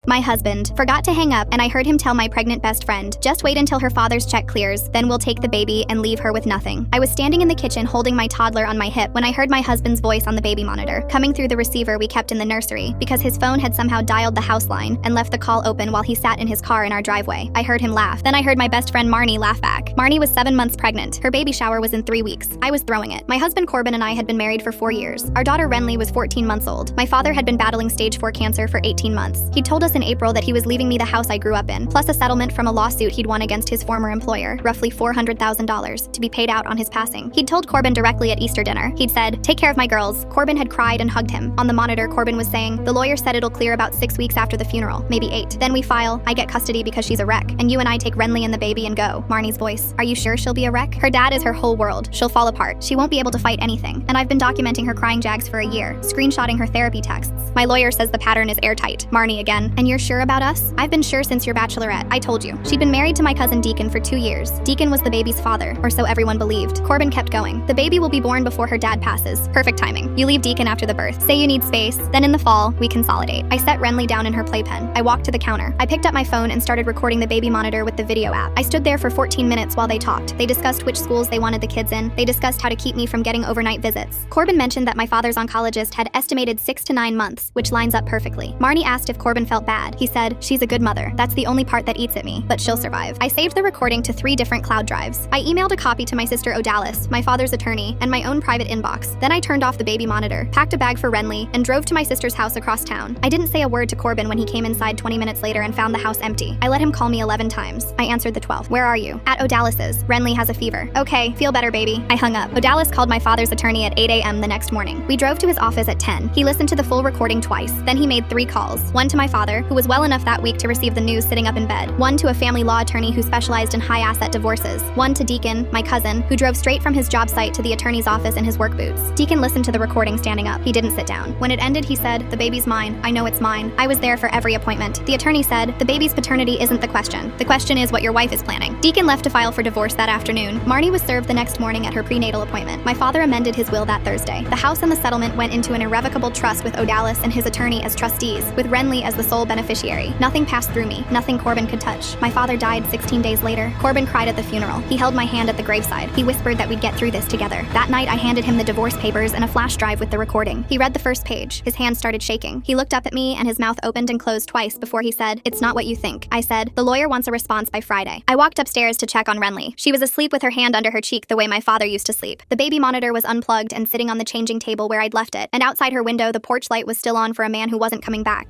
My husband forgot to hang up, and I heard him tell my pregnant best friend, just wait until her father's check clears, then we'll take the baby and leave her with nothing. I was standing in the kitchen holding my toddler on my hip when I heard my husband's voice on the baby monitor, coming through the receiver we kept in the nursery, because his phone had somehow dialed the house line and left the call open while he sat in his car in our driveway. I heard him laugh. Then I heard my best friend Marnie laugh back. Marnie was 7 months pregnant. Her baby shower was in 3 weeks. I was throwing it. My husband Corbin and I had been married for 4 years. Our daughter Renly was 14 months old. My father had been battling stage 4 cancer for 18 months. He told us in April that he was leaving me the house I grew up in, plus a settlement from a lawsuit he'd won against his former employer, roughly $400,000, to be paid out on his passing. He'd told Corbin directly at Easter dinner. He'd said, "Take care of my girls." Corbin had cried and hugged him. On the monitor, Corbin was saying, "The lawyer said it'll clear about 6 weeks after the funeral, maybe 8. Then we file, I get custody because she's a wreck, and you and I take Renly and the baby and go." Marnie's voice. "Are you sure she'll be a wreck? Her dad is her whole world. She'll fall apart. She won't be able to fight anything. And I've been documenting her crying jags for a year, screenshotting her therapy texts. My lawyer says the pattern is airtight." Marnie again. "And you're sure about us?" "I've been sure since your bachelorette. I told you." She'd been married to my cousin Deacon for 2 years. Deacon was the baby's father, or so everyone believed. Corbin kept going. "The baby will be born before her dad passes. Perfect timing. You leave Deacon after the birth. Say you need space. Then in the fall, we consolidate." I set Renly down in her playpen. I walked to the counter. I picked up my phone and started recording the baby monitor with the video app. I stood there for 14 minutes while they talked. They discussed which schools they wanted the kids in. They discussed how to keep me from getting overnight visits. Corbin mentioned that my father's oncologist had estimated 6 to 9 months, which lines up perfectly. Marnie asked if Corbin felt bad. He said, "She's a good mother. That's the only part that eats at me, but she'll survive." I saved the recording to 3 different cloud drives. I emailed a copy to my sister Odalis, my father's attorney, and my own private inbox. Then I turned off the baby monitor, packed a bag for Renly, and drove to my sister's house across town. I didn't say a word to Corbin when he came inside 20 minutes later and found the house empty. I let him call me 11 times. I answered the 12th. "Where are you?" "At Odalis's. Renly has a fever." "Okay, feel better, baby." I hung up. Odalis called my father's attorney at 8 a.m. the next morning. We drove to his office at 10. He listened to the full recording twice. Then he made 3 calls. One to my father, who was well enough that week to receive the news sitting up in bed. One to a family law attorney who specialized in high-asset divorces. One to Deacon, my cousin, who drove straight from his job site to the attorney's office in his work boots. Deacon listened to the recording standing up. He didn't sit down. When it ended, he said, "The baby's mine. I know it's mine. I was there for every appointment." The attorney said, "The baby's paternity isn't the question. The question is what your wife is planning." Deacon left to file for divorce that afternoon. Marnie was served the next morning at her prenatal appointment. My father amended his will that Thursday. The house and the settlement went into an irrevocable trust with Odalis and his attorney as trustees, with Renly as the sole beneficiary. Nothing passed through me. Nothing Corbin could touch. My father died 16 days later. Corbin cried at the funeral. He held my hand at the graveside. He whispered that we'd get through this together. That night, I handed him the divorce papers and a flash drive with the recording. He read the first page. His hand started shaking. He looked up at me and his mouth opened and closed twice before he said, "It's not what you think." I said, "The lawyer wants a response by Friday." I walked upstairs to check on Renly. She was asleep with her hand under her cheek the way my father used to sleep. The baby monitor was unplugged and sitting on the changing table where I'd left it, and outside her window, the porch light was still on for a man who wasn't coming back.